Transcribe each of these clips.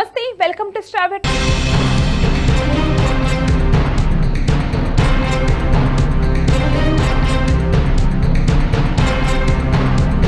నమస్తే, welcome to star.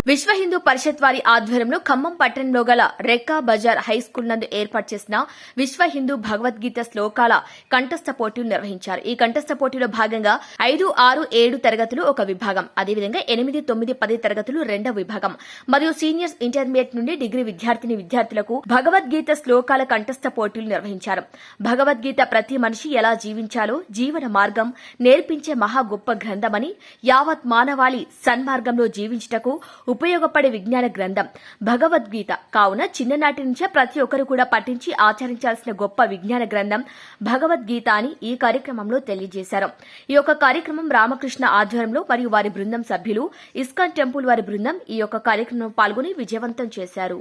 విశ్వ హిందూ పరిషత్ వారి ఆధ్వర్యంలో ఖమ్మం పట్టణంలో గల రెక్కా బజార్ హైస్కూల్ నందు ఏర్పాటు చేసిన విశ్వ హిందూ భగవద్గీత శ్లోకాల కంఠస్థ పోటీలు నిర్వహించారు. ఈ కంఠస్థ పోటీలో భాగంగా 5, 6, 7 తరగతులు ఒక విభాగం, అదేవిధంగా 8, 9, 10 తరగతులు రెండవ విభాగం మరియు సీనియర్స్, ఇంటర్మీడియట్ నుండి డిగ్రీ విద్యార్థులకు భగవద్గీత శ్లోకాల కంఠస్థ పోటీలు నిర్వహించారు. భగవద్గీత ప్రతి మనిషి ఎలా జీవించాలో జీవన మార్గం నేర్పించే మహా గొప్ప గ్రంథమని, యావత్ మానవాళి సన్మార్గంలో జీవించుటకు ఉపయోగపడే విజ్ఞాన గ్రంథం భగవద్గీత కావున చిన్ననాటి నుంచే ప్రతి ఒక్కరు కూడా పఠించి ఆచరించాల్సిన గొప్ప విజ్ఞాన గ్రంథం భగవద్గీత అని ఈ కార్యక్రమంలో తెలియజేశారు. ఈ యొక్క కార్యక్రమం రామకృష్ణ ఆధ్వర్యంలో మరియు వారి బృందం సభ్యులు, ఇస్కాన్ టెంపుల్ వారి బృందం ఈ యొక్క కార్యక్రమంలో పాల్గొని విజయవంతం చేశారు.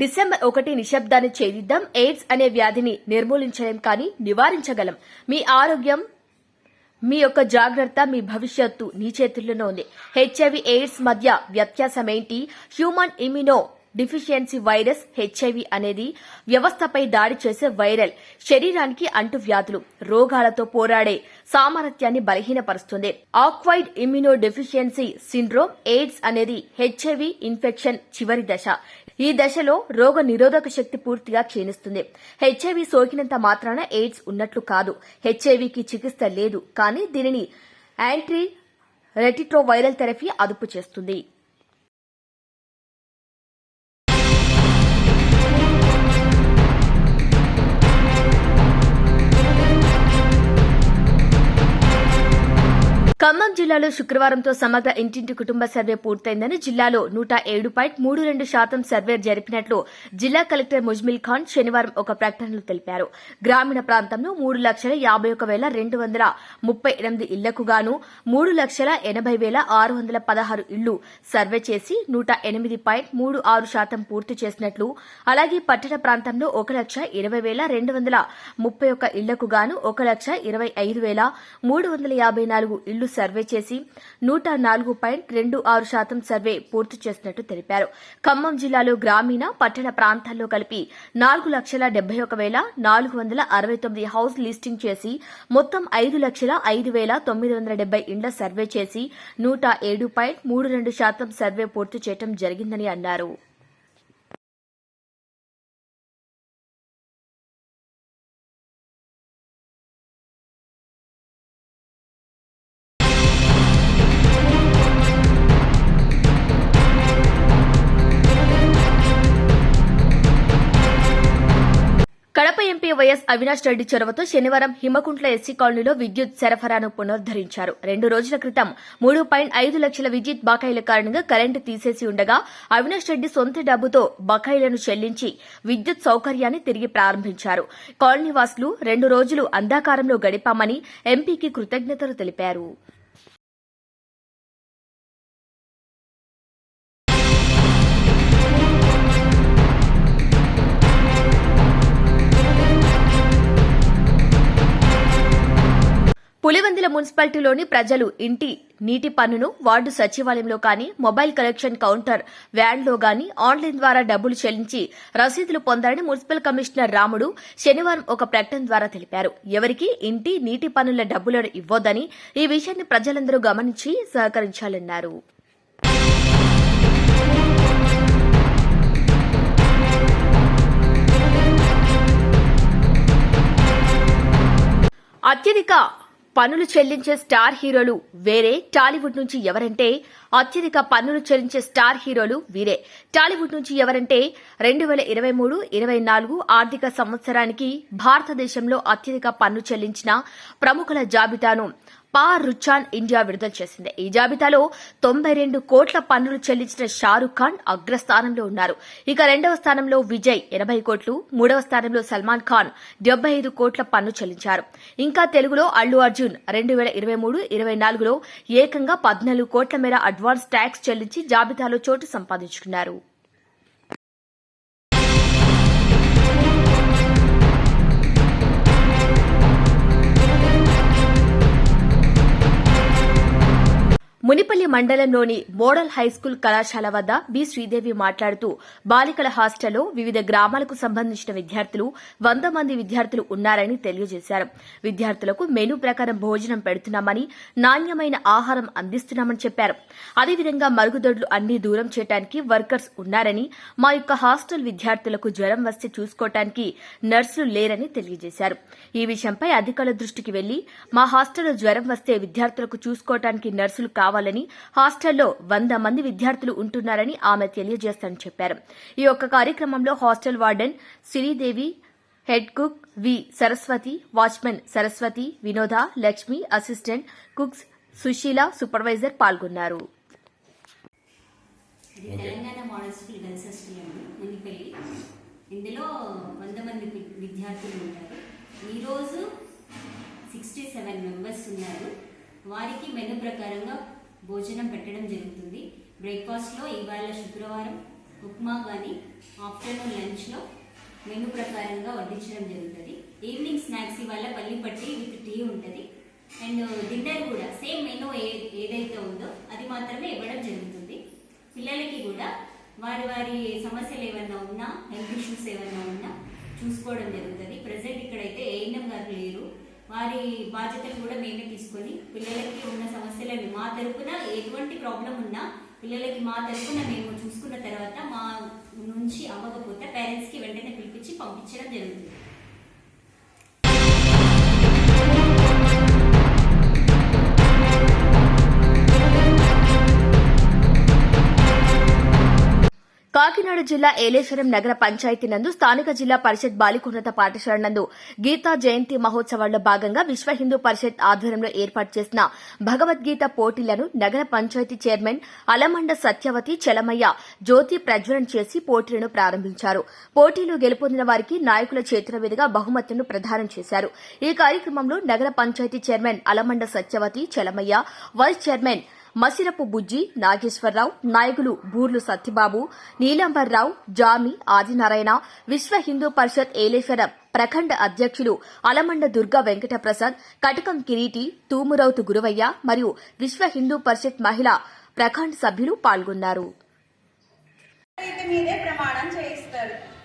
డిసెంబర్ 1 నిశ్శబ్దాన్ని ఛేదిద్దాం. ఎయిడ్స్ అనే వ్యాధిని నిర్మూలించలేం కానీ నివారించగలం. మీ ఆరోగ్యం, మీ యొక్క జాగ్రత్త, మీ భవిష్యత్తు నీ చేతుల్లోనే ఉంది. హెచ్ఐవి ఎయిడ్స్ మధ్య వ్యత్యాసమేంటి? Human immunodeficiency virus HIV అనేది వ్యవస్థపై దాడి చేసే వైరల్, శరీరానికి అంటు వ్యాధులు, రోగాలతో పోరాడే సామర్థ్యాన్ని బలహీనపరుస్తుంది. ఆక్వైడ్ ఇమ్యూనో డెఫిషియన్సీ సిండ్రోమ్ ఎయిడ్స్ అనేది హెచ్ఐవి ఇన్ఫెక్షన్ చివరి దశ. ఈ దశలో రోగ నిరోధక శక్తి పూర్తిగా క్షీణిస్తుంది. హెచ్ఐవి సోకినంత మాత్రాన ఎయిడ్స్ ఉన్నట్లు కాదు. హెచ్ఐవికి చికిత్స లేదు, కానీ దీనిని యాంటీ రెట్రోవైరల్ థెరపీ అదుపు చేస్తుంది. ఖమ్మం జిల్లాలో శుక్రవారంతో సమగ్ర ఇంటింటి కుటుంబ సర్వే పూర్తయిందని, జిల్లాలో 107.32% సర్వే జరిపినట్లు జిల్లా కలెక్టర్ ముజ్మిల్ ఖాన్ శనివారం ఒక ప్రకటనలో తెలిపారు. గ్రామీణ ప్రాంతంలో 3,51,238 ఇళ్లకు గాను 3,80,616 ఇళ్లు సర్వే చేసి 108.36% పూర్తి చేసినట్లు, అలాగే పట్టణ ప్రాంతంలో 1,20,231 ఇళ్లకు గాను 1,25,354 ఇళ్లు సర్వే చేసి 104.26% సర్వే పూర్తి చేసినట్టు తెలిపారు. ఖమ్మం జిల్లాలో గ్రామీణ, పట్టణ ప్రాంతాల్లో కలిపి 4,71,469 హౌస్ లిస్టింగ్ చేసి మొత్తం 5,05,970 ఇండ్ల సర్వే చేసి 107.32% సర్వే పూర్తి చేయడం జరిగిందని అన్నారు. కడప ఎంపీ వైఎస్ అవినాష్ రెడ్డి చొరవతో శనివారం హిమకుంట్ల ఎస్సీ కాలనీలో విద్యుత్ సరఫరాను పునరుద్దరించారు. 2 రోజుల క్రితం 3.5 లక్షల విద్యుత్ బకాయిల కారణంగా కరెంటు తీసేసి ఉండగా అవినాష్ రెడ్డి సొంత డబ్బుతో బకాయిలను చెల్లించి విద్యుత్ సౌకర్యాన్ని తిరిగి ప్రారంభించారు. కాలనీ వాసులు 2 రోజులు అంధకారంలో గడిపామని ఎంపీకి కృతజ్ఞతలు తెలిపారు. పులివెందుల మున్సిపాలిటీలోని ప్రజలు ఇంటి నీటి పన్నును వార్డు సచివాలయంలో కానీ, మొబైల్ కలెక్షన్ కౌంటర్ వ్యాన్లో గానీ ఆన్లైన్ ద్వారా డబ్బులు చెల్లించి రసీదులు పొందారని మున్సిపల్ కమిషనర్ రాముడు శనివారం ఒక ప్రకటన ద్వారా తెలిపారు. ఎవరికీ ఇంటి నీటి పన్నుల డబ్బులను ఇవ్వొద్దని, ఈ విషయాన్ని ప్రజలందరూ గమనించి సహకరించాలన్నారు. అత్యధిక పన్నులు చెల్లించే స్టార్ హీరోలు వేరే, టాలీవుడ్ నుంచి ఎవరంటే అత్యధిక పన్నులు చెల్లించే స్టార్ హీరోలు వీరే. టాలీవుడ్ నుంచి ఎవరంటే 2023-24 ఆర్థిక సంవత్సరానికి భారతదేశంలో అత్యధిక పన్ను చెల్లించిన ప్రముఖుల జాబితాను పా రుచాన్ ఇండియా విడుదల చేసింది. ఈ జాబితాలో 92 కోట్ల పన్నులు చెల్లించిన షారుఖ్ ఖాన్ అగ్రస్థానంలో ఉన్నారు. ఇక 2వ స్థానంలో విజయ్ 80 కోట్లు, 3వ స్థానంలో సల్మాన్ ఖాన్ 75 కోట్ల పన్ను చెల్లించారు. ఇంకా తెలుగులో అల్లు అర్జున్ 2023-24లో ఏకంగా 14 కోట్ల మేర అడ్వాన్స్ ట్యాక్స్ చెల్లించి జాబితాలో చోటు సంపాదించుకున్నారు. మునిపల్లి మండలంలోని మోడల్ హైస్కూల్ కళాశాల వద్ద బి శ్రీదేవి మాట్లాడుతూ బాలికల హాస్టల్లో వివిధ గ్రామాలకు సంబంధించిన విద్యార్థులు 100 మంది విద్యార్థులు ఉన్నారని తెలియజేశారు. విద్యార్థులకు మెనూ ప్రకారం భోజనం పెడుతున్నామని, నాణ్యమైన ఆహారం అందిస్తున్నామని చెప్పారు. అదేవిధంగా మరుగుదొడ్లు అన్ని దూరం చేయడానికి వర్కర్స్ ఉన్నారని, మా యొక్క హాస్టల్ విద్యార్థులకు జ్వరం వస్తే చూసుకోవటానికి నర్సులు లేరని తెలియజేశారు. ఈ విషయంపై అధికారుల దృష్టికి వెళ్లి మా హాస్టల్లో జ్వరం వస్తే విద్యార్థులకు చూసుకోవటానికి నర్సులు కావాలని, హాస్టల్లో 100 మంది విద్యార్థులు ఉంటున్నారని ఆమె తెలియజేస్తారని చెప్పారు. ఈ యొక్క కార్యక్రమంలో hostel warden Sridevi, head cook V Saraswati, watchman Saraswati, Vinoda, Lakshmi, assistant cooks Sushila, supervisor పాల్గొన్నారు. Telangana model school girls hostel అండి మునిపల్లి. ఇందులో 100 మంది విద్యార్థులు ఉంటారు. ఈరోజు 67 మెంబర్స్ ఉన్నారు. వారికి మెనూ ప్రకారంగా భోజనం పెట్టడం జరుగుతుంది. బ్రేక్ఫాస్ట్లో ఇవాళ శుక్రవారం ఉప్మా కానీ, ఆఫ్టర్నూన్ లంచ్లో మెనూ ప్రకారంగా వడ్డించడం జరుగుతుంది. ఈవినింగ్ స్నాక్స్ ఇవాళ పల్లి పట్టి విత్ టీ ఉంటుంది. అండ్ డిన్నర్ కూడా సేమ్ మెనూ ఏదైతే ఉందో అది మాత్రమే ఇవ్వడం జరుగుతుంది. పిల్లలకి కూడా వారి వారి సమస్యలు ఏమన్నా ఉన్నా, హెల్త్ ఇష్యూస్ ఏమన్నా ఉన్నా చూసుకోవడం జరుగుతుంది. ప్రజెంట్ ఇక్కడైతే ఏఎన్ఎం గారు లేరు. వారి బాధ్యతలు కూడా మేమే తీసుకొని పిల్లలకి ఉన్న సమస్యలను మా తరపున ఎటువంటి ప్రాబ్లం ఉన్నా పిల్లలకి మా తరపున మేము చూసుకున్న తర్వాత మా నుంచి అవ్వకపోతే పేరెంట్స్కి వెంటనే పిలిపించి పంపించడం జరుగుతుంది. కాకినాడ జిల్లా ఏలేశ్వరం నగర పంచాయతీ నందు స్థానిక జిల్లా పరిషత్ బాలికోన్నత పాఠశాల నందు గీతా జయంతి మహోత్సవాల్లో భాగంగా విశ్వ హిందూ పరిషత్ ఆధ్వర్యంలో ఏర్పాటు చేసిన భగవద్గీత పోటీలను నగర పంచాయతీ చైర్మన్ అలమండ సత్యవతి చలమయ్య జ్యోతి ప్రజ్వలన చేసి పోటీలను ప్రారంభించారు. పోటీలో గెలుపొందిన వారికి నాయకుల చేతుల మీదుగా బహుమతులను ప్రదానం చేశారు. ఈ కార్యక్రమంలో నగర panchayat chairman Alamanda Satyavathi Chalamayya, vice chairman Masirapu Bujji Nageswararao, నాయకులు బూర్లు సత్యబాబు, నీలాంబర్రావు, జామి, ఆదినారాయణ, విశ్వ హిందూ పరిషత్ ఏలేశ్వరం ప్రఖండ అధ్యక్షులు అలమండ దుర్గా వెంకటప్రసాద్, కటకం కిరీటి, తూమురౌతు గురువయ్య మరియు విశ్వ హిందూ పరిషత్ మహిళా ప్రఖండ్ సభ్యులు పాల్గొన్నారు.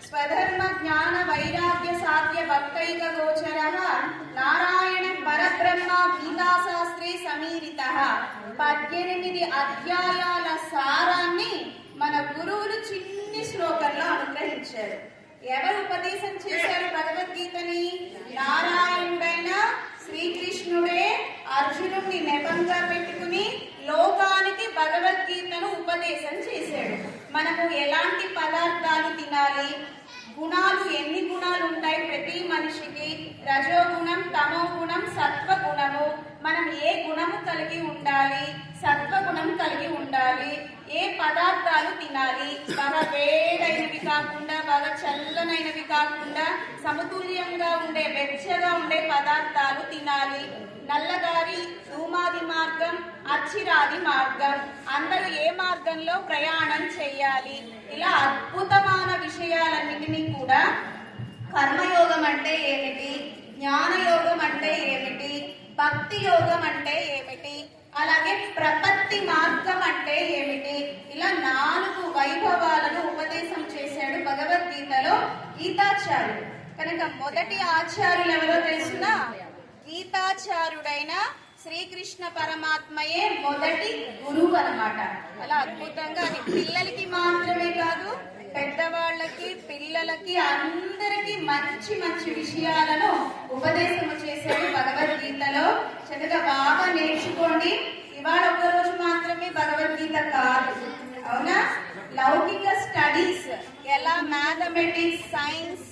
స్వధర్మ జ్ఞాన వైరాగ్య సాధ్య భక్తైక గోచరః నారాయణ పరబ్రహ్మ గీతాశాస్త్రే సమీరితః. 18 అధ్యాయాల సారాన్ని మన గురువులు చిన్ని శ్లోకంలో అనుగ్రహించారు. ఎవరు ఉపదేశం చేశారు భగవద్గీతని? నారాయణుడైన శ్రీకృష్ణుడే అర్జునుడిని నెపంగా పెట్టుకుని లోకానికి భగవద్గీతను ఉపదేశం చేశాడు. మనము ఎలాంటి పదార్థాలు తినాలి, గుణాలు ఎన్ని గుణాలు ఉంటాయి ప్రతి మనిషికి, రజోగుణం, తమో గుణం, సత్వగుణము, మనం ఏ గుణము కలిగి ఉండాలి, సత్వగుణం కలిగి ఉండాలి, ఏ పదార్థాలు తినాలి, బాగా వేడైనవి కాకుండా బాగా చల్లనైనవి కాకుండా సమతుల్యంగా ఉండే వెచ్చగా ఉండే పదార్థాలు తినాలి. నల్లదారి, ధూమాది మార్గం, అచ్చిరాది మార్గం, అందరూ ఏ మార్గంలో ప్రయాణం చేయాలి, ఇలా అద్భుతమైన విషయాలన్నిటినీ కూడా కర్మయోగం అంటే ఏమిటి, జ్ఞానయోగం అంటే ఏమిటి, భక్తి యోగం అంటే ఏమిటి, అలాగే ప్రపత్తి మార్గం అంటే ఏమిటి, ఇలా 4 వైభవాలను ఉపదేశం చేశాడు భగవద్గీతలో గీతాచార్యుడు. కనుక మొదటి ఆచార్యులు ఎవరో తెలుసునా? గీతాచార్యుడైన శ్రీకృష్ణ పరమాత్మయే మొదటి గురువు అన్నమాట. అలా అద్భుతంగా అది పిల్లలకి మాత్రమే కాదు, పెద్దవాళ్ళకి, పిల్లలకి, అందరికి మంచి మంచి విషయాలను ఉపదేశం చేశాడు భగవద్గీతలో. చక్కగా బాగా నేర్చుకోండి. ఇవాళ ఒక్కరోజు మాత్రమే భగవద్గీత కాదు, అవునా? లౌకిక స్టడీస్ ఎలా మ్యాథమెటిక్స్, సైన్స్,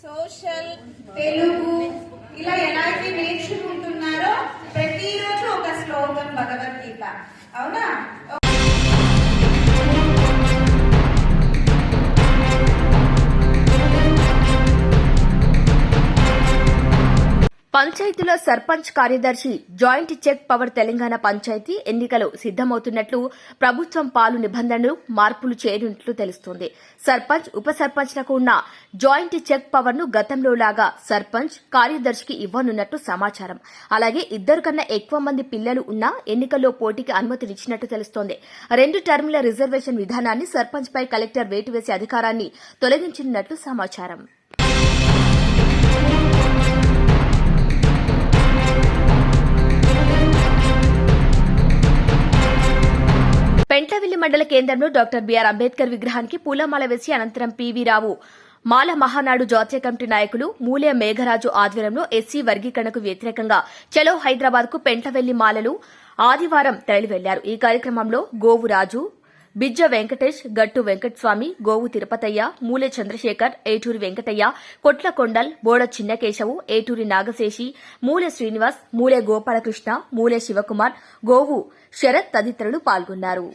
సోషల్, తెలుగు ఇలా ఎలా అయితే నేర్చుకుంటున్నారో ప్రతిరోజు ఒక శ్లోకం భగవద్గీత, అవునా? పంచాయతీలో సర్పంచ్ కార్యదర్శి joint check power Telangana panchayati ఎన్నికలు సిద్దమవుతున్నట్లు ప్రభుత్వం పాలు నిబంధనలు మార్పులు చేయనున్నట్లు తెలుస్తోంది. సర్పంచ్ ఉప సర్పంచ్లకు ఉన్న జాయింట్ చెక్ పవర్ ను గతంలో లాగా సర్పంచ్ కార్యదర్శికి ఇవ్వనున్నట్టు సమాచారం. అలాగే 2 కన్నా ఎక్కువ మంది పిల్లలు ఉన్నా ఎన్నికల్లో పోటీకి అనుమతినిచ్చినట్టు తెలుస్తోంది. 2 టర్ముల రిజర్వేషన్ విధానాన్ని సర్పంచ్ పై కలెక్టర్ వేటు వేసే అధికారాన్ని తొలగించనున్నట్లు సమాచారం. పెంటవిల్లి మండల కేంద్రంలో డాక్టర్ బిఆర్ అంబేద్కర్ విగ్రహానికి పూలమాల వేసి అనంతరం పివి రావు మాల మహానాడు జాతీయ కమిటీ నాయకులు మూలే మేఘరాజు ఆధ్వర్యంలో ఎస్సీ వర్గీకరణకు వ్యతిరేకంగా చలో హైదరాబాద్ కు పెంటవెల్లి మాలలు ఆదివారం తరలి వెళ్లారు. ఈ కార్యక్రమంలో గోవు రాజు, బిజ్జ వెంకటేష్, గట్టు వెంకటస్వామి, గోవు తిరుపతయ్య, మూలే చంద్రశేఖర్, ఏటూరి వెంకటయ్య, కొట్ల కొండల్, బోడ చిన్నకేశవు, ఏటూరి నాగశేషి, మూలే శ్రీనివాస్, మూలే గోపాలకృష్ణ, మూలే శివకుమార్, గోవు శరత్ తదితరులు పాల్గొన్నారు.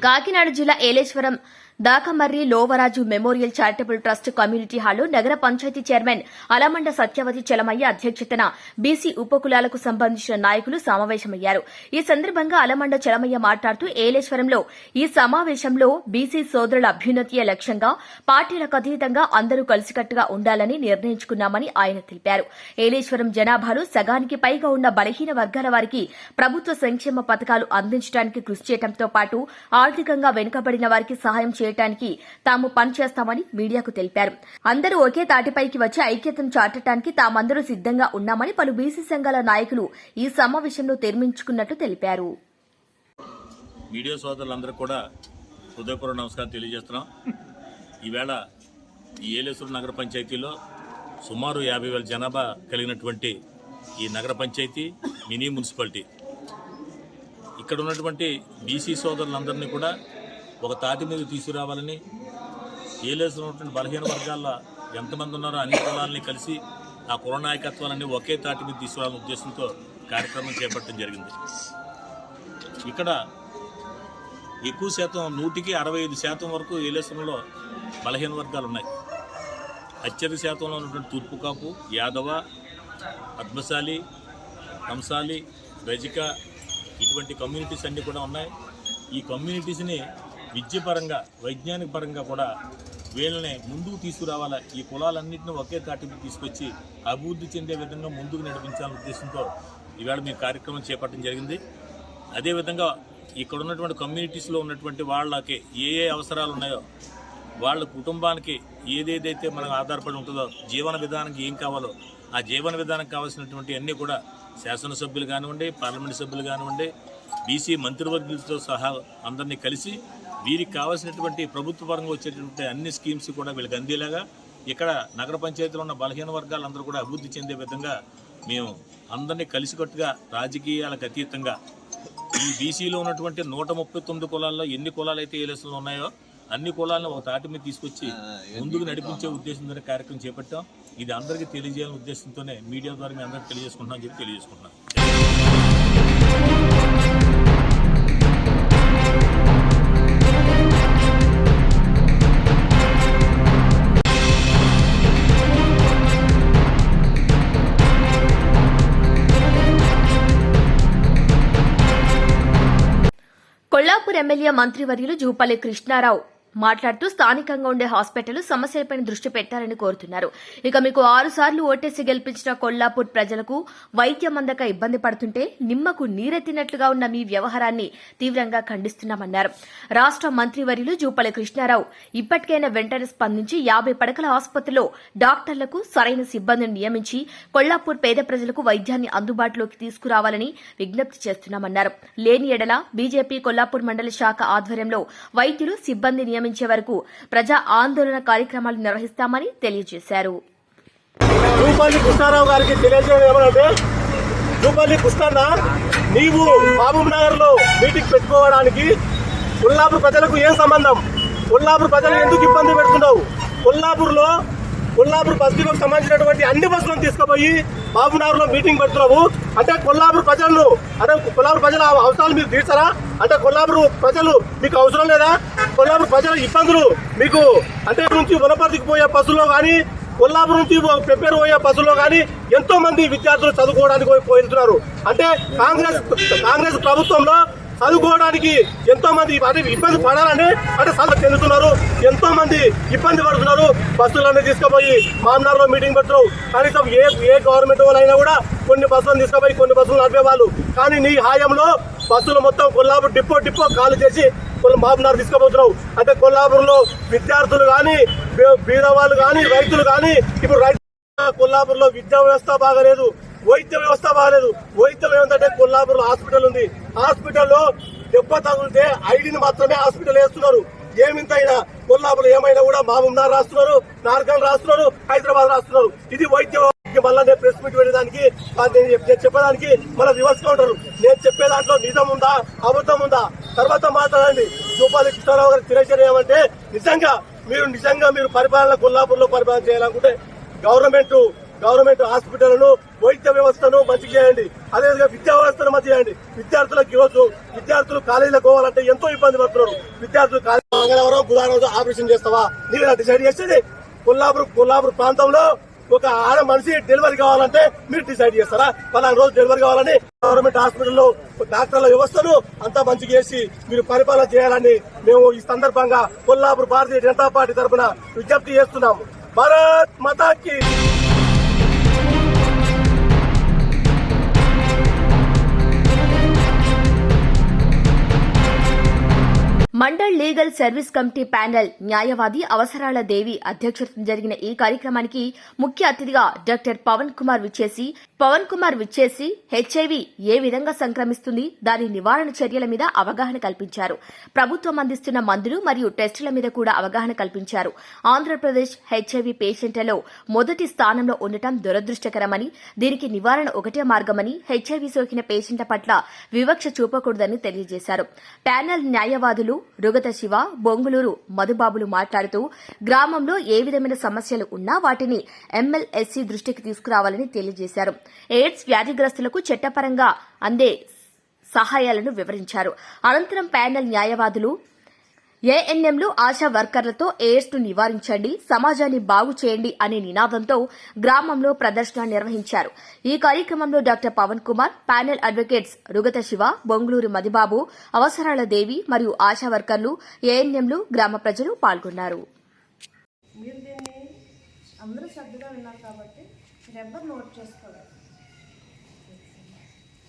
కాకినాడ జిల్లా Yeleswaram Dakamarri Lovaraju memorial charitable trust community హాల్లో నగర పంచాయతీ చైర్మన్ అలమండ సత్యవతి చలమయ్య అధ్యక్షతన బీసీ ఉపకులాలకు సంబంధించిన నాయకులు సమావేశమయ్యారు. ఈ సందర్భంగా అలమండ చలమయ్య మాట్లాడుతూ ఏలేశ్వరంలో ఈ సమావేశంలో బీసీ సోదరుల అభ్యున్నతియే లక్ష్యంగా పార్టీలకు అతీతంగా అందరూ కలిసికట్టుగా ఉండాలని నిర్ణయించుకున్నామని ఆయన తెలిపారు. ఏలేశ్వరం జనాభాలో సగానికి పైగా ఉన్న బలహీన వర్గాల వారికి ప్రభుత్వ సంక్షేమ పథకాలు అందించడానికి కృషి చేయడంతో పాటు ఆర్థికంగా వెనుకబడిన వారికి సహాయం చేయడానికి తాము పనిచేస్తామని మీడియాకు తెలిపారు. అందరూ ఒకే తాటిపైకి వచ్చి ఐక్యతను చాటడానికి తామందరూ సిద్దంగా ఉన్నామని పలు బీసీ సంఘాల నాయకులు ఈ సమావేశంలో నిర్మించుకున్నట్లు తెలిపారు. మీడియా సోదరులందరూ కూడా హృదయపూర్వక నమస్కారం తెలియజేస్తున్నాం. ఈవేళ ఈ ఏలేశ్వరం నగర పంచాయతీలో సుమారు 50,000 జనాభా కలిగినటువంటి ఈ నగర పంచాయతీ మినీ మున్సిపాలిటీ. ఇక్కడ ఉన్నటువంటి బీసీ సోదరులందరినీ కూడా ఒక తాటి మీద తీసుకురావాలని, ఏలేశ్వరం ఉన్నటువంటి బలహీన వర్గాల ఎంతమంది ఉన్నారో అన్ని కులాలని కలిసి ఆ కుల నాయకత్వాలన్నీ ఒకే తాటి మీద తీసుకురావాలనే ఉద్దేశంతో కార్యక్రమం చేపట్టడం జరిగింది. ఇక్కడ ఎక్కువ శాతం 100కి 65% వరకు ఏలేశ్వరంలో బలహీన వర్గాలు ఉన్నాయి. అత్యధిక శాతంలో ఉన్నటువంటి తూర్పు కాపు, యాదవ, పద్మశాలి, కంసాలి, రజిక ఇటువంటి కమ్యూనిటీస్ అన్నీ కూడా ఉన్నాయి. ఈ కమ్యూనిటీస్ని విద్యపరంగా, వైజ్ఞానిక పరంగా కూడా వీళ్ళని ముందుకు తీసుకురావాలా, ఈ కులాలన్నింటినీ ఒకే తాటికి తీసుకొచ్చి అభివృద్ధి చెందే విధంగా ముందుకు నడిపించాలనే ఉద్దేశంతో ఈవేళ మీ కార్యక్రమం చేపట్టడం జరిగింది. అదేవిధంగా ఇక్కడ ఉన్నటువంటి కమ్యూనిటీస్లో ఉన్నటువంటి వాళ్ళకి ఏ అవసరాలు ఉన్నాయో, వాళ్ళ కుటుంబానికి ఏదేదైతే మనకు ఆధారపడి ఉంటుందో, జీవన విధానానికి ఏం కావాలో ఆ జీవన విధానం కావాల్సినటువంటి అన్నీ కూడా శాసనసభ్యులు కానివ్వండి, పార్లమెంటు సభ్యులు కానివ్వండి, బీసీ మంత్రివర్గులతో సహా అందరినీ కలిసి వీరికి కావాల్సినటువంటి ప్రభుత్వ పరంగా వచ్చేటువంటి అన్ని స్కీమ్స్ కూడా వీళ్ళకి అందేలాగా ఇక్కడ నగర పంచాయతీలో ఉన్న బలహీన వర్గాలందరూ కూడా అభివృద్ధి చెందే విధంగా మేము అందరినీ కలిసికట్టుగా రాజకీయాలకు అతీతంగా ఈ బీసీలో ఉన్నటువంటి 139 కులాల్లో ఎన్ని కులాలు అయితే ఏలేశ్వరంలో ఉన్నాయో అన్ని కులాలను ఒక తాటి మీద తీసుకొచ్చి ముందుకు నడిపించే ఉద్దేశంతోనే కార్యక్రమం చేపట్టాం. ఇది అందరికీ తెలియజేయాలనే ఉద్దేశంతోనే మీడియా ద్వారా మేము అందరికీ తెలియజేసుకుంటున్నాం అని చెప్పి తెలియజేసుకుంటున్నాం. కొల్లాపూర్ ఎమ్మెల్యే మంత్రివర్యులు జూపల్లి కృష్ణారావు మాట్లాడుతూ స్థానికంగా ఉండే హాస్పిటల్ సమస్యలపై దృష్టి పెట్టాలని కోరుతున్నారు. ఇక మీకు 6 సార్లు ఓటేసి గెలిపించిన కొల్లాపూర్ ప్రజలకు వైద్యం అందక ఇబ్బంది పడుతుంటే నిమ్మకు నీరెత్తినట్లుగా ఉన్న మీ వ్యవహారాన్ని తీవ్రంగా ఖండిస్తున్నామన్నారు. రాష్ట మంత్రివర్యులు జూపల్లి కృష్ణారావు ఇప్పటికైనా వెంటనే స్పందించి 50 పడకల ఆసుపత్రిలో డాక్టర్లకు సరైన సిబ్బందిని నియమించి కొల్లాపూర్ పేద ప్రజలకు వైద్యాన్ని అందుబాటులోకి తీసుకురావాలని విజ్ఞప్తి చేస్తున్నామన్నారు. లేని ఎడల బీజేపీ కొల్లాపూర్ మండల శాఖ ఆధ్వర్యంలో వైద్యులు సిబ్బంది నియమించే వరకు ప్రజా ఆందోళన కార్యక్రమాలు నిర్వహిస్తామని తెలియజేశారు. జూపల్లి కృష్ణారావు గారికి తెలియజేయడం ఏమంటే, జూపల్లి కృష్ణన్న నీవు మహబూబ్ నగర్ లో మీటింగ్ పెట్టుకోవడానికి కొల్లాపూర్ ప్రజలకు ఏం సంబంధం? కొల్లాపూర్ ప్రజలు ఎందుకు ఇబ్బంది పెడుతున్నావు? కొల్లాపూర్ బస్తీలకు సంబంధించినటువంటి అన్ని బస్సులను తీసుకుపోయి బాబునగర్లో మీటింగ్ పెడుతున్నావు అంటే కొల్లాపూర్ ప్రజలను అంటే కొల్లాపూర్ ప్రజల అవసరాలు మీరు తీర్చారా? అంటే కొల్లాపూర్ ప్రజలు మీకు అవసరం లేదా? కొల్లాపూర్ ప్రజల ఇబ్బందులు మీకు అంటే నుంచి వనపర్తికి పోయే బస్సులో కానీ కొల్లాపూర్ నుంచి పెప్పేరు పోయే బస్సులో కానీ ఎంతో మంది విద్యార్థులు చదువుకోవడానికి పోతున్నారు. అంటే కాంగ్రెస్ ప్రభుత్వంలో చదువుకోవడానికి ఎంతో మంది అంటే ఇబ్బంది పడాలని అంటే సలహా చెందుతున్నారు. ఎంతో మంది ఇబ్బంది పడుతున్నారు. బస్సులన్నీ తీసుకుపోయి మామనార్లో మీటింగ్ పెడుతున్నారు. కనీసం ఏ గవర్నమెంట్ వాళ్ళైనా కూడా కొన్ని బస్సులను తీసుకుపోయి కొన్ని బస్సులు నడిపేవాళ్ళు. కానీ నీ హాయంలో బస్సులు మొత్తం కొల్లాపూర్ డిపో ఖాళీ చేసి మామనార్ తీసుకుపోతున్నావు. అంటే కొల్లాపూర్లో విద్యార్థులు కానీ బీదవాళ్ళు కానీ రైతులు కానీ ఇప్పుడు కొల్లాపూర్లో విద్యా వ్యవస్థ బాగలేదు, వైద్య వ్యవస్థ బాగలేదు. వైద్యం ఏమంటే కొల్లాపూర్లో హాస్పిటల్ ఉంది. హాస్పిటల్లో దెబ్బ తగిలితే ఐడిని మాత్రమే హాస్పిటల్ వేస్తున్నారు. ఏమింతైనా కొల్లాపూర్ ఏమైనా కూడా మహబూబ్నగర్ రాస్తున్నారు, నార్కల్ రాస్తున్నారు, హైదరాబాద్ రాస్తున్నారు. ఇది వైద్యం. మళ్ళీ నేను ప్రెస్ మీట్ పెట్టడానికి నేను చెప్పడానికి మన రివర్స్ కౌంటర్. నేను చెప్పే దాంట్లో నిజం ఉందా అబద్ధం ఉందా తర్వాత మాట్లాడండి. జూపాలి కృష్ణారావు గారి తిరగచర్య ఏమంటే నిజంగా మీరు పరిపాలన కొల్లాపూర్లో పరిపాలన చేయాలనుకుంటే గవర్నమెంట్ హాస్పిటల్ను వైద్య వ్యవస్థను మంచి చేయండి. అదేవిధంగా విద్యా వ్యవస్థను మంచి చేయండి. విద్యార్థులకు ఈరోజు కాలేజీలకు పోవాలంటే ఎంతో ఇబ్బంది పడుతున్నారు. విద్యార్థులు మంగళవారం బుధవారం ఆపరేషన్ చేస్తావా? మీరు డిసైడ్ చేసేది కొల్లాపూర్ ప్రాంతంలో ఒక ఆడ మనిషి డెలివరీ కావాలంటే మీరు డిసైడ్ చేస్తారా? 14 రోజులు డెలివరీ కావాలని గవర్నమెంట్ హాస్పిటల్లో డాక్టర్ల వ్యవస్థను అంతా మంచిగా చేసి మీరు పరిపాలన చేయాలని మేము ఈ సందర్భంగా కొల్లాపూర్ భారతీయ జనతా పార్టీ తరఫున విజ్ఞప్తి చేస్తున్నాము. భారత్ మాతాకి. Mandal legal service committee panel న్యాయవాది అవసరాల దేవి అధ్యక్షతన జరిగిన ఈ కార్యక్రమానికి ముఖ్య అతిథిగా డాక్టర్ పవన్ కుమార్ విచ్చేసి హెచ్ఐవి ఏ విధంగా సంక్రమిస్తుంది, దాని నివారణ చర్యల మీద అవగాహన కల్పించారు. ప్రభుత్వం అందిస్తున్న మందులు మరియు టెస్టుల మీద కూడా అవగాహన కల్పించారు. ఆంధ్రప్రదేశ్ హెచ్ఐవి పేషెంట్లలో మొదటి స్థానంలో ఉండటం దురదృష్టకరమని, దీనికి నివారణ ఒకటే మార్గమని, హెచ్ఐవి సోకిన పేషెంట్ల పట్ల వివక్ష చూపకూడదని తెలియజేశారు. ప్యానెల్ న్యాయవాదులు రుగత శివ, బొంగులూరు మధుబాబులు మాట్లాడుతూ గ్రామంలో ఏ విధమైన సమస్యలు ఉన్నా వాటిని ఎమ్మెల్యేసీ దృష్టికి తీసుకురావాలని తెలియజేశారు. ఎయిడ్స్ వ్యాధిగ్రస్తులకు చట్టపరంగా అందే సహాయాలను వివరించారు. అనంతరం ప్యానెల్ న్యాయవాదులు ఏఎన్ఎంలు ఆశా వర్కర్లతో ఎయిడ్స్ ను నివారించండి, సమాజాన్ని బాగు చేయండి అనే నినాదంతో గ్రామంలో ప్రదర్శన నిర్వహించారు. ఈ కార్యక్రమంలో doctor Pavan Kumar, panel advocates Rugata Siva, Bonguluru Madibabu, Avasarala Devi మరియు ఆశా వర్కర్లు, ఏఎన్ఎంలు, గ్రామ ప్రజలు పాల్గొన్నారు. మీరు దీన్ని అందరూ శ్రద్ధగా విన్నారు కాబట్టి మీరు ఎవ్వరు నోట్ చేసుకోలేదు.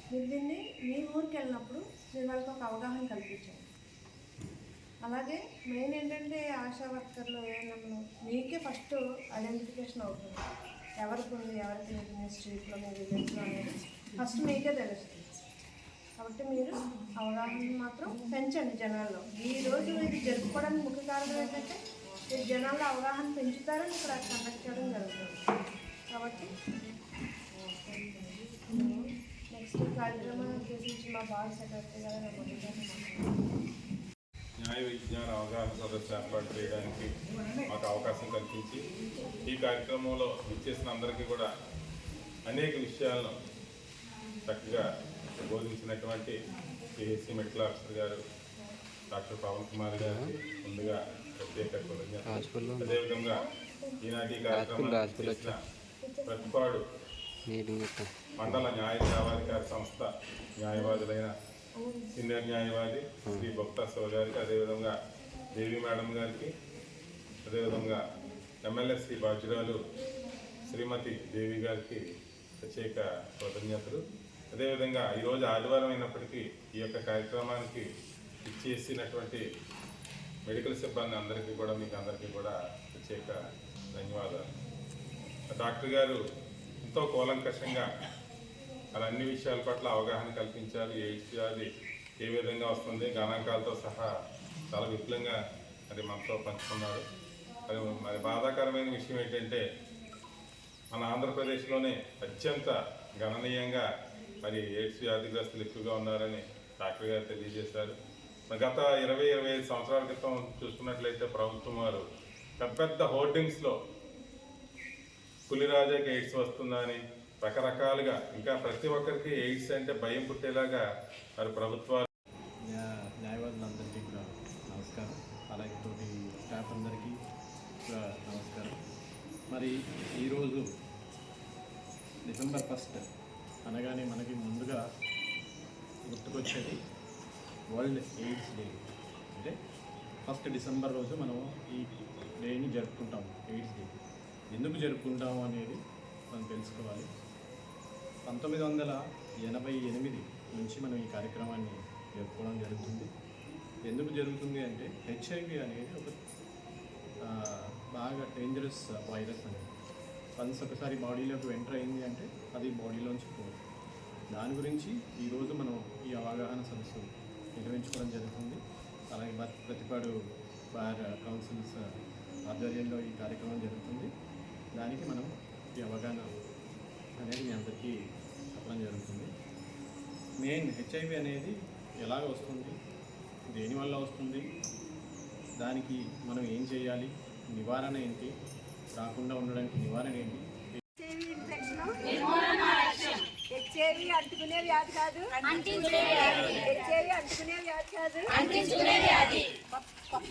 మీరు దీన్ని మీ ఊరికి వెళ్ళినప్పుడు మీరు వాళ్ళకి ఒక అవగాహన కల్పించండి. అలాగే మెయిన్ ఏంటంటే ఆశా వర్కర్లు ఏమన్నా మీకే ఫస్ట్ ఐడెంటిఫికేషన్ అవుతుంది. ఎవరికి ఉంది, ఎవరికి లేదు, మీ స్ట్రీట్లో మీ విలేజ్లో అనేది ఫస్ట్ మీకే తెలుస్తుంది. కాబట్టి మీరు అవగాహన మాత్రం పెంచండి జనాల్లో. ఈరోజు ఇది జరుపుకోవడానికి ముఖ్య కారణం ఏంటంటే మీరు జనాల్లో అవగాహన పెంచుతారని ఇక్కడ కండక్ట్ చేయడం జరుగుతుంది. కాబట్టి నెక్స్ట్ కార్యక్రమాన్ని ఉద్దేశించి మా బాగా సెక్రటరీ గారు న్యాయ విజ్ఞాన అవగాహన సదస్సు ఏర్పాటు చేయడానికి మాకు అవకాశం కల్పించి ఈ కార్యక్రమంలో విచ్చేసిన అందరికీ కూడా అనేక విషయాలను చక్కగా బోధించినటువంటి పిహెచ్సి మెడికల్ ఆఫీసర్ గారు డాక్టర్ పవన్ కుమార్ గారికి ముందుగా ప్రత్యేక కృతజ్ఞతలు. అదేవిధంగా ఈనాటి కార్యక్రమాన్ని చేసిన ప్రతిపాడు మండల న్యాయ సేవాధికార సంస్థ న్యాయవాదులైన సీనియర్ న్యాయవాది శ్రీ భక్తా శివ గారికి, అదేవిధంగా దేవి మేడం గారికి, అదేవిధంగా ఎమ్మెల్యేసీ బాధ్యురాలు శ్రీమతి దేవి గారికి ప్రత్యేక కృతజ్ఞతలు. అదేవిధంగా ఈరోజు ఆదివారం అయినప్పటికీ ఈ యొక్క కార్యక్రమానికి ఇచ్చేసినటువంటి మెడికల్ సిబ్బంది అందరికీ కూడా మీకు అందరికీ కూడా ప్రత్యేక ధన్యవాదాలు. డాక్టర్ గారు ఎంతో కూలంకషంగా అలా అన్ని విషయాల పట్ల అవగాహన కల్పించారు. ఎయిడ్స్ వ్యాధి ఏ విధంగా వస్తుంది, గణాంకాలతో సహా చాలా విపులంగా అది మనతో పంచుకున్నారు. అది మరి బాధాకరమైన విషయం ఏంటంటే మన ఆంధ్రప్రదేశ్లోనే అత్యంత గణనీయంగా మరి ఎయిడ్స్ వ్యాధిగ్రస్తులు ఎక్కువగా ఉన్నారని డాక్టర్ గారు తెలియజేశారు. గత 20-25 సంవత్సరాల క్రితం చూసుకున్నట్లయితే ప్రభుత్వం వారు పెద్ద హోర్డింగ్స్లో పులిరాజాకి ఎయిడ్స్ వస్తుందని, రకరకాలుగా ఇంకా ప్రతి ఒక్కరికి ఎయిడ్స్ అంటే భయం పుట్టేలాగా మరి ప్రభుత్వాలు న్యాయవాదులందరికీ కూడా నమస్కారం. అలాగే తోటి స్టాఫ్ అందరికీ కూడా నమస్కారం. మరి ఈరోజు డిసెంబర్ 1 అనగానే మనకి ముందుగా గుర్తుకొచ్చేది వరల్డ్ ఎయిడ్స్ డే. అంటే 1 డిసెంబర్ రోజు మనం ఈ డేని జరుపుకుంటాం. ఎయిడ్స్ డే ఎందుకు జరుపుకుంటాము అనేది మనం తెలుసుకోవాలి. 1988 నుంచి మనం ఈ కార్యక్రమాన్ని జరుపుకోవడం జరుగుతుంది. ఎందుకు జరుగుతుంది అంటే హెచ్ఐవి అనేది ఒక బాగా డేంజరస్ వైరస్ అనేది వన్స్ ఒకసారి బాడీలోకి ఎంటర్ అయింది అంటే అది బాడీలోంచి పోదు. దాని గురించి ఈరోజు మనం ఈ అవగాహన సదస్సు నిర్వహించుకోవడం జరుగుతుంది. అలాగే ప్రతిపాడు బార్ కౌన్సిల్స్ ఆధ్వర్యంలో ఈ కార్యక్రమం జరుగుతుంది. దానికి మనం ఈ అవగాహన అనేది మీ అందరికీ చెప్పడం జరుగుతుంది. మెయిన్ హెచ్ఐవి అనేది ఎలాగ వస్తుంది, దేనివల్ల వస్తుంది, దానికి మనం ఏం చేయాలి, నివారణ ఏంటి, రాకుండా ఉండడానికి నివారణ ఏంటి, హెచ్ఐవి అంటుకునే వ్యాధి కాదు, హెచ్ఐవి అంటుకునే వ్యాధి కాదు,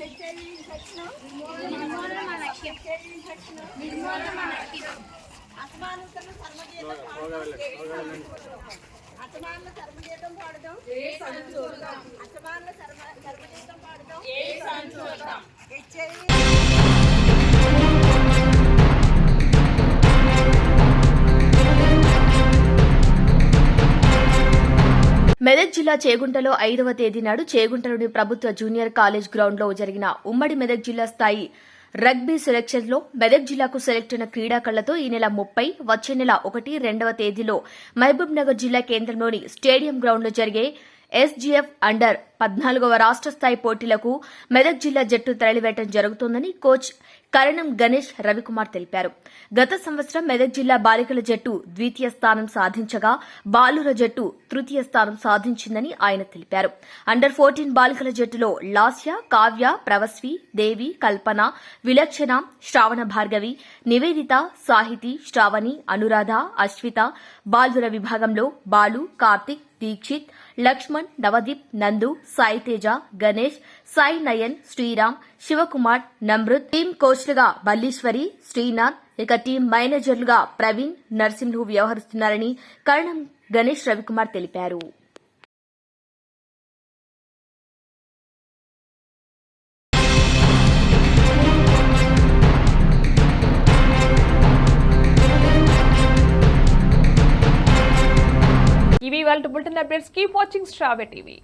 హెచ్ఐవి ఇన్ఫెక్షన్ అసమానతను అసమానుల చర్మగీతం పాడదాం, అసమానుల చర్మగీతం పాడదాం. హెచ్ఐవి మెదక్ జిల్లా చేగుంటలో 5వ తేదీ నాడు చేగుంటలోని ప్రభుత్వ జూనియర్ కాలేజ్ గ్రౌండ్లో జరిగిన ఉమ్మడి మెదక్ జిల్లా స్థాయి రగ్బీ సెలక్షన్లో మెదక్ జిల్లాకు సెలెక్ట్ అయిన క్రీడాకారులతో ఈ నెల 30, వచ్చే నెల 1, 2వ తేదీలో మహబూబ్ నగర్ జిల్లా కేంద్రంలోని స్టేడియం గ్రౌండ్లో జరిగే ఎస్జీఎఫ్ అండర్ 14వ రాష్ట్ర స్థాయి పోటీలకు మెదక్ జిల్లా జట్టు తరలివేయడం జరుగుతోందని కోచ్ కరణం గణేష్ రవికుమార్ తెలిపారు. గత సంవత్సరం మెదక్ జిల్లా బాలికల జట్టు ద్వితీయ స్థానం సాధించగా బాలుర జట్టు తృతీయ స్థానం సాధించిందని ఆయన తెలిపారు. అండర్ 14 బాలికల జట్టులో లాస్య, కావ్య, ప్రవస్వి, దేవి, కల్పన, విలక్షణ, శ్రావణ భార్గవి, నివేదిత, సాహితి, శ్రావణి, అనురాధ, అశ్విత, బాలుర విభాగంలో బాలు, కార్తిక్, దీక్షిత్, లక్ష్మణ్, నవదీప్, నందు, సాయి తేజ, గణేష్, సాయి నయన్, శ్రీరామ్, శివకుమార్, నమ్రత్, టీం కోచ్లుగా బల్లీశ్వరి, శ్రీనాథ్, ఇక టీం మేనేజర్లుగా ప్రవీణ్, నర్సింహులు వ్యవహరిస్తున్నారని కరణం గణేష్ రవికుమార్ తెలిపారు. ఇవి వాళ్ళ bulletin updates. Keep watching star TV.